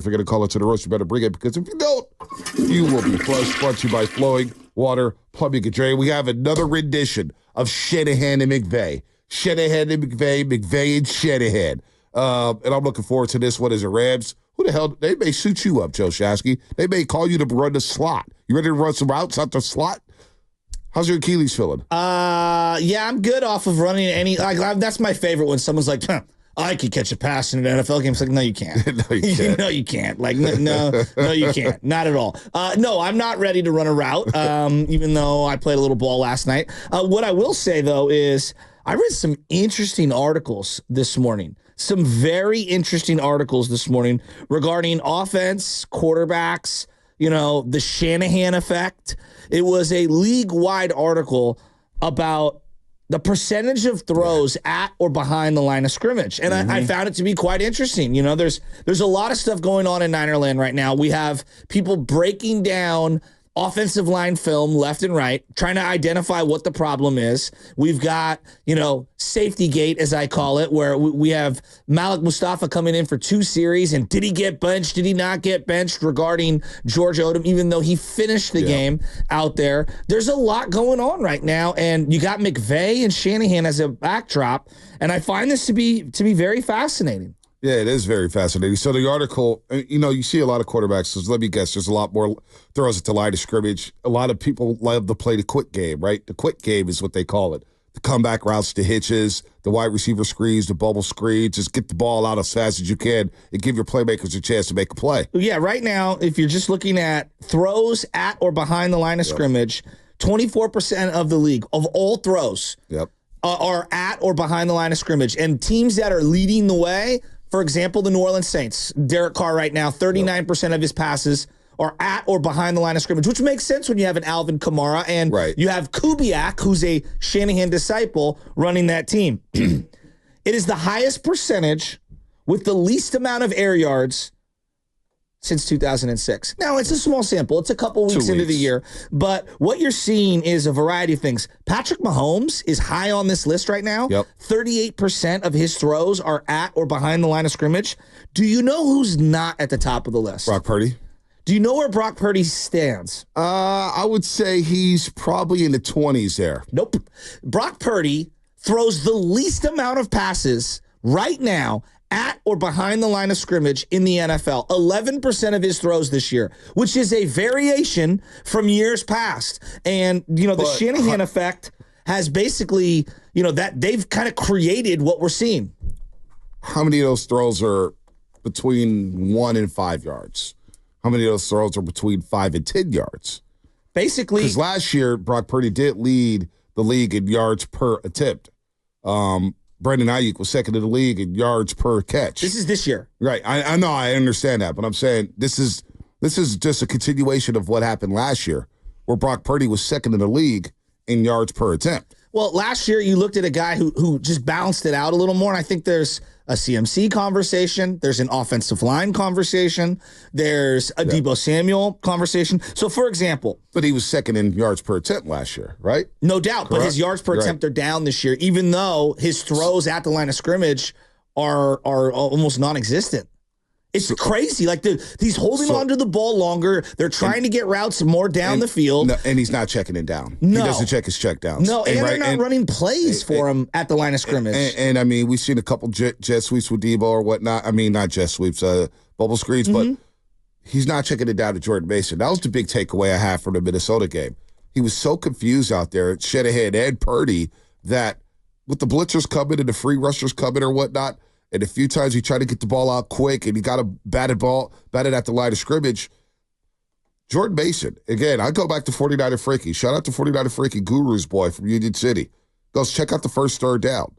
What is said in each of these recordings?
If you're going to call it to the roast, you better bring it, because if you don't, you will be flushed. Brought to you by Flowing Water Plumbing and Drain. We have another rendition of Shanahan and McVay. Shanahan and McVay, McVay and Shanahan. And I'm looking forward to this one as a Rams. Who the hell? They may suit you up, Joe Shasky. They may call you to run the slot. You ready to run some routes out the slot? How's your Achilles feeling? Yeah, I'm good off of running any. That's my favorite when someone's like, I could catch a pass in an NFL game. It's like, no, you can't. No, you can't. No, you can't. Like, no, you can't. Not at all. No, I'm not ready to run a route, even though I played a little ball last night. What I will say, though, is I read some interesting articles this morning. Some very interesting articles this morning regarding offense, quarterbacks, the Shanahan effect. It was a league-wide article about the percentage of throws at or behind the line of scrimmage. And I found it to be quite interesting. There's a lot of stuff going on in Ninerland right now. We have people breaking down offensive line film left and right, trying to identify what the problem is. We've got, safety gate, as I call it, where we have Malik Mustafa coming in for 2 series, and did he get benched? Did he not get benched regarding George Odom, even though he finished the game out there? There's a lot going on right now, and you got McVay and Shanahan as a backdrop, and I find this to be very fascinating. Yeah, it is very fascinating. So the article, you see a lot of quarterbacks. So let me guess, there's a lot more throws at the line of scrimmage. A lot of people love to play the quick game, right? The quick game is what they call it. The comeback routes, the hitches, the wide receiver screens, the bubble screens. Just get the ball out as fast as you can and give your playmakers a chance to make a play. Yeah, right now, if you're just looking at throws at or behind the line of scrimmage, 24% of the league, of all throws, are at or behind the line of scrimmage. And teams that are leading the way, for example, the New Orleans Saints, Derek Carr right now, 39% of his passes are at or behind the line of scrimmage, which makes sense when you have an Alvin Kamara and you have Kubiak, who's a Shanahan disciple, running that team. It is the highest percentage with the least amount of air yards since 2006. Now, it's a small sample. It's a couple weeks into the year. But what you're seeing is a variety of things. Patrick Mahomes is high on this list right now. 38% of his throws are at or behind the line of scrimmage. Do you know who's not at the top of the list? Brock Purdy. Do you know where Brock Purdy stands? I would say he's probably in the 20s there. Nope. Brock Purdy throws the least amount of passes right now at or behind the line of scrimmage in the NFL. 11% of his throws this year, which is a variation from years past. And, the Shanahan effect has basically, that they've kind of created what we're seeing. How many of those throws are between 1 and 5 yards? How many of those throws are between 5 and 10 yards? Basically. Because last year, Brock Purdy did lead the league in yards per attempt. Brandon Ayuk was second in the league in yards per catch. This is this year. Right. I know. I understand that. But I'm saying this is just a continuation of what happened last year, where Brock Purdy was second in the league in yards per attempt. Well, last year you looked at a guy who just balanced it out a little more, and I think there's a CMC conversation, there's an offensive line conversation, there's a Deebo Samuel conversation. So, for example... But he was second in yards per attempt last year, right? No doubt, Correct. But his yards per attempt are down this year, even though his throws at the line of scrimmage are almost non-existent. It's crazy. Like he's holding on to the ball longer. They're trying to get routes more down the field. No, and he's not checking it down. No. He doesn't check his check downs. No, and they're not running plays for him at the line of scrimmage. And I mean, we've seen a couple jet sweeps with Deebo or whatnot. I mean, not jet sweeps, bubble screens, but he's not checking it down to Jordan Mason. That was the big takeaway I had from the Minnesota game. He was so confused out there at Shanahan and Purdy that with the blitzers coming and the free rushers coming or whatnot, and a few times he tried to get the ball out quick and he got a batted at the line of scrimmage. Jordan Mason, again, I go back to 49er Frankie. Shout out to 49er Frankie, Guru's boy from Union City. Goes, check out the first third down.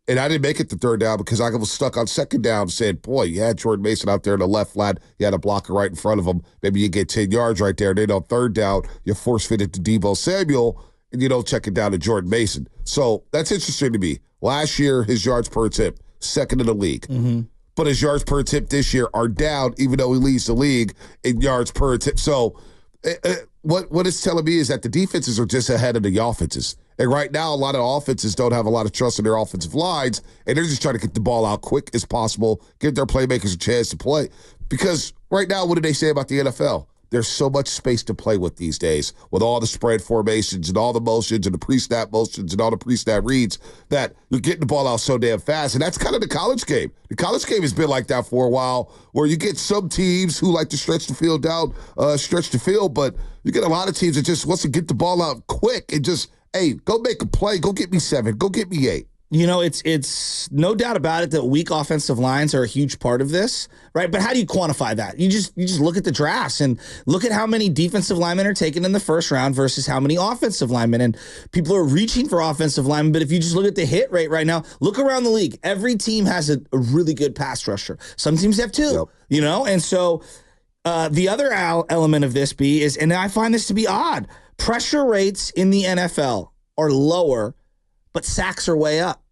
And I didn't make it the third down because I was stuck on second down saying, boy, you had Jordan Mason out there in the left flat. You had a blocker right in front of him. Maybe you get 10 yards right there. Then on third down, you force fit it to Deebo Samuel, and you don't check it down to Jordan Mason. So that's interesting to me. Last year, his yards per attempt, second in the league. But his yards per attempt this year are down, even though he leads the league in yards per attempt. So what it's telling me is that the defenses are just ahead of the offenses. And right now, a lot of offenses don't have a lot of trust in their offensive lines, and they're just trying to get the ball out quick as possible, give their playmakers a chance to play. Because right now, what do they say about the NFL? There's so much space to play with these days, with all the spread formations and all the motions and the pre-snap motions and all the pre-snap reads, that you're getting the ball out so damn fast. And that's kind of the college game. The college game has been like that for a while, where you get some teams who like to stretch the field out, but you get a lot of teams that just wants to get the ball out quick and just, hey, go make a play, go get me 7, go get me 8. You know, it's no doubt about it that weak offensive lines are a huge part of this, right? But how do you quantify that? You just look at the drafts and look at how many defensive linemen are taken in the first round versus how many offensive linemen. And people are reaching for offensive linemen, but if you just look at the hit rate right now, look around the league. Every team has a really good pass rusher. Some teams have 2, you know? And so the other element of this, B, is, and I find this to be odd, pressure rates in the NFL are lower, but sacks are way up.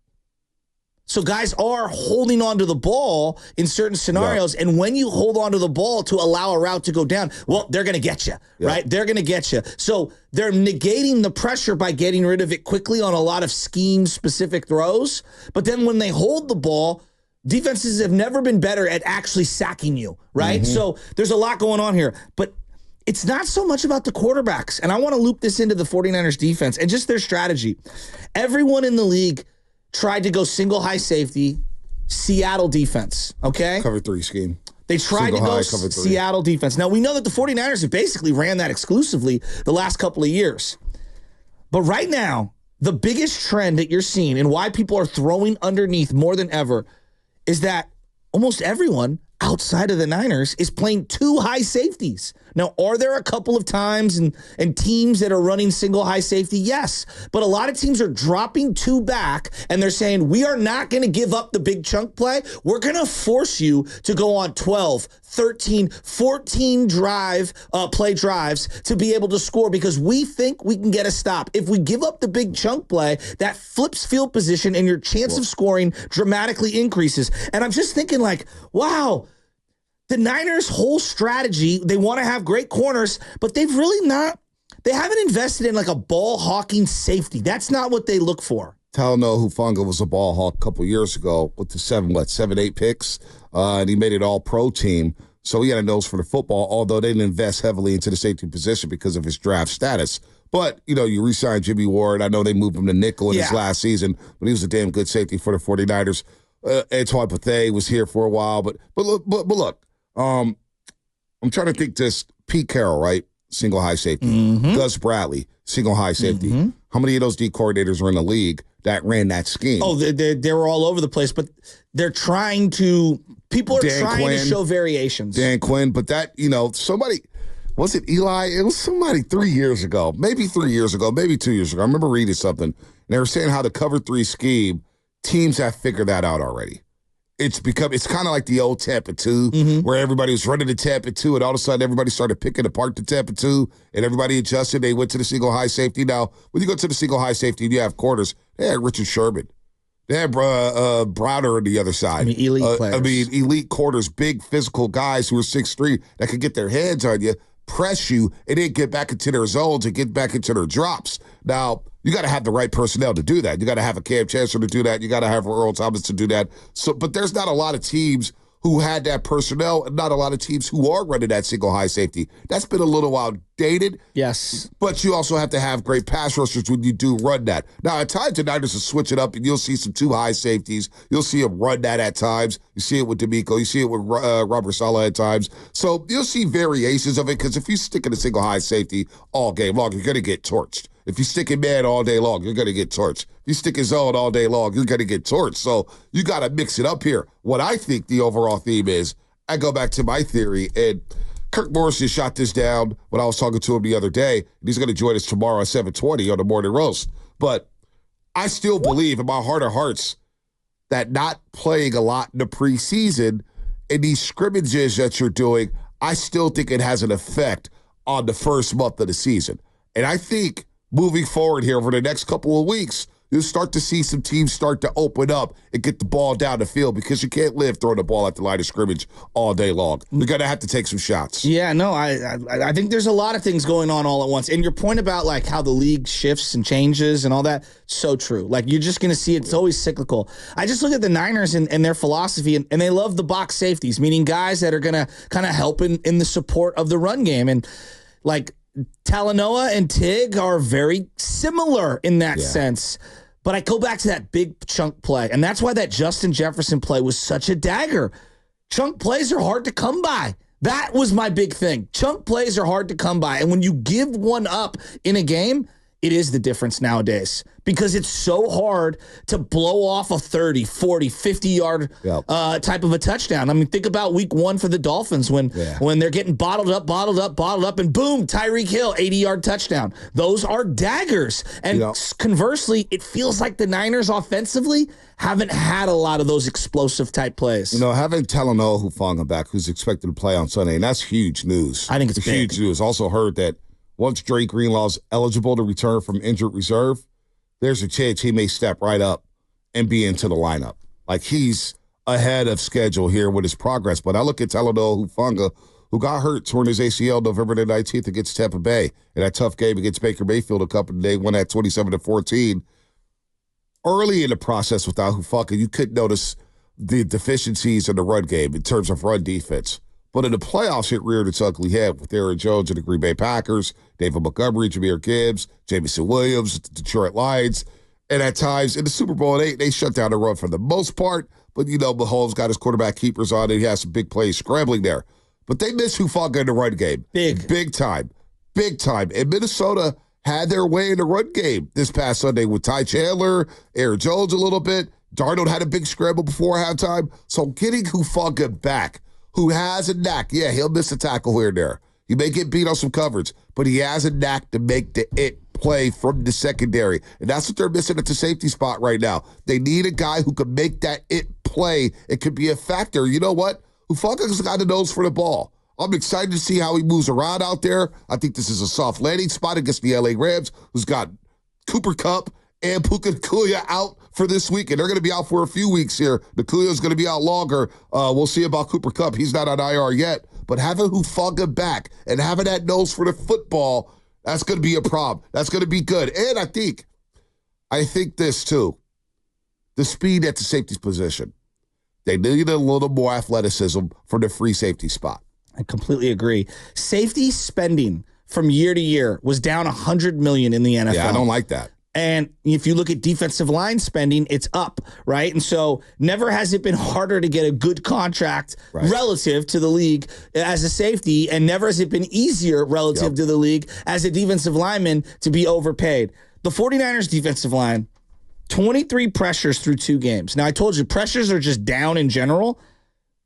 So guys are holding onto the ball in certain scenarios, and when you hold onto the ball to allow a route to go down, well, they're going to get you, right? They're going to get you. So they're negating the pressure by getting rid of it quickly on a lot of scheme-specific throws. But then when they hold the ball, defenses have never been better at actually sacking you, right? So there's a lot going on here. But it's not so much about the quarterbacks, and I want to loop this into the 49ers defense and just their strategy. Everyone in the league tried to go single high safety, Seattle defense, okay? Cover 3 scheme. They tried to go Seattle defense. Now, we know that the 49ers have basically ran that exclusively the last couple of years. But right now, the biggest trend that you're seeing and why people are throwing underneath more than ever is that almost everyone outside of the Niners is playing 2 high safeties. Now, are there a couple of times and teams that are running single high safety? Yes. But a lot of teams are dropping 2 back, and they're saying, we are not going to give up the big chunk play. We're going to force you to go on 12, 13, 14 play drives to be able to score because we think we can get a stop. If we give up the big chunk play, that flips field position and your chance of scoring dramatically increases. And I'm just thinking like, wow, the Niners' whole strategy, they want to have great corners, but they haven't invested in like a ball hawking safety. That's not what they look for. Talanoa Hufanga was a ball hawk a couple years ago with the 7, 8 picks, and he made it all-pro team. So he had a nose for the football, although they didn't invest heavily into the safety position because of his draft status. But, you know, you re-signed Jimmy Ward. I know they moved him to nickel in his last season, but he was a damn good safety for the 49ers. Antoine Bethea was here for a while. But look, I'm trying to think this. Pete Carroll, right? Single high safety. Gus Bradley, single high safety. How many of those D coordinators are in the league that ran that scheme? Oh, they were all over the place, but they're trying to – people are trying to show variations. Dan Quinn, but that, you know, somebody – was it Eli? It was somebody 3 years ago, maybe 2 years ago. I remember reading something, and they were saying how the cover 3 scheme, teams have figured that out already. It's kind of like the old Tampa 2, where everybody was running the Tampa 2, and all of a sudden everybody started picking apart the Tampa 2, and everybody adjusted. They went to the single high safety. Now, when you go to the single high safety and you have corners, they had Richard Sherman. They had Browder on the other side. Elite players. Elite corners, big physical guys who are 6'3", that could get their hands on you, press you, and then get back into their zones and get back into their drops. Now, you got to have the right personnel to do that. You got to have a Cam Chancellor to do that. You got to have Earl Thomas to do that. So, but there's not a lot of teams who had that personnel and not a lot of teams who are running that single high safety. That's been a little outdated. Yes. But you also have to have great pass rushers when you do run that. Now, at times, the Niners will switch it up, and you'll see some 2 high safeties. You'll see them run that at times. You see it with D'Amico. You see it with Robert Saleh at times. So you'll see variations of it, because if you stick in a single high safety all game long, you're going to get torched. If you stick in man all day long, you're going to get torched. If you stick in zone all day long, you're going to get torched. So you got to mix it up here. What I think the overall theme is, I go back to my theory, and Kirk Morrison shot this down when I was talking to him the other day, and he's going to join us tomorrow at 7:20 on the Morning Roast. But I still believe in my heart of hearts that not playing a lot in the preseason and these scrimmages that you're doing, I still think it has an effect on the first month of the season. And I think moving forward here over the next couple of weeks, you'll start to see some teams start to open up and get the ball down the field because you can't live throwing the ball at the line of scrimmage all day long. You're going to have to take some shots. Yeah, no, I think there's a lot of things going on all at once. And your point about like how the league shifts and changes and all that, so true. Like you're just going to see it's always cyclical. I just look at the Niners and their philosophy, and they love the box safeties, meaning guys that are going to kind of help in the support of the run game. And like Talanoa and Tig are very similar in that sense. But I go back to that big chunk play, and that's why that Justin Jefferson play was such a dagger. Chunk plays are hard to come by. That was my big thing. Chunk plays are hard to come by. And when you give one up in a game, it is the difference nowadays because it's so hard to blow off a 30, 40, 50-yard type of a touchdown. I mean, think about week 1 for the Dolphins when they're getting bottled up, and boom, Tyreek Hill, 80-yard touchdown. Those are daggers. And conversely, it feels like the Niners offensively haven't had a lot of those explosive type plays. Having Talanoa Hufanga back, who's expected to play on Sunday, and that's huge news. I think it's big. Huge news. Also heard that once Dre Greenlaw's eligible to return from injured reserve, there's a chance he may step right up and be into the lineup. Like he's ahead of schedule here with his progress. But I look at Talanoa Hufanga, who got hurt, torn his ACL November the 19th against Tampa Bay in that tough game against Baker Mayfield a couple of days, won at 27-14. Early in the process without Hufanga, you could notice the deficiencies in the run game in terms of run defense. But in the playoffs, it reared its ugly head with Aaron Jones and the Green Bay Packers, David Montgomery, Jahmyr Gibbs, Jameson Williams, the Detroit Lions. And at times, in the Super Bowl, they shut down the run for the most part. But, Mahomes got his quarterback keepers on it. He has some big plays scrambling there. But they missed Hufanga in the run game. Big time. And Minnesota had their way in the run game this past Sunday with Ty Chandler, Aaron Jones a little bit. Darnold had a big scramble before halftime. So getting Hufanga back, who has a knack. Yeah, he'll miss a tackle here and there. He may get beat on some coverage, but he has a knack to make the it play from the secondary. And that's what they're missing at the safety spot right now. They need a guy who can make that it play. It could be a factor. You know what? Hufanga's got the nose for the ball. I'm excited to see how he moves around out there. I think this is a soft landing spot against the LA Rams, who's got Cooper Kupp and Puka Nacua out for this week, and they're going to be out for a few weeks here. Nacua's going to be out longer. We'll see about Cooper Kupp. He's not on IR yet. But having Hufanga back and having that nose for the football, that's going to be a problem. That's going to be good. And I think this too, the speed at the safety position. They need a little more athleticism for the free safety spot. I completely agree. Safety spending from year to year was down $100 million in the NFL. Yeah, I don't like that. And if you look at defensive line spending, it's up, right? And so never has it been harder to get a good contract relative to the league as a safety, and never has it been easier relative to the league as a defensive lineman to be overpaid. The 49ers defensive line, 23 pressures through 2 games. Now, I told you, pressures are just down in general,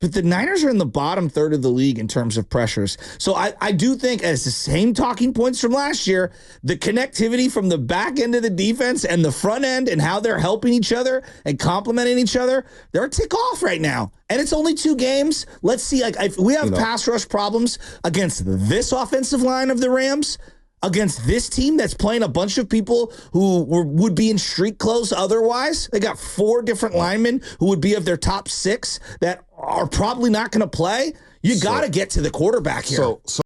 but the Niners are in the bottom third of the league in terms of pressures. So I do think, as the same talking points from last year, the connectivity from the back end of the defense and the front end and how they're helping each other and complementing each other, they're a tick off right now. And it's only 2 games. Let's see. Like, if we have pass rush problems against this offensive line of the Rams, against this team that's playing a bunch of people who would be in street clothes otherwise. They got 4 different linemen who would be of their top 6 that are probably not going to play. You got to get to the quarterback here. So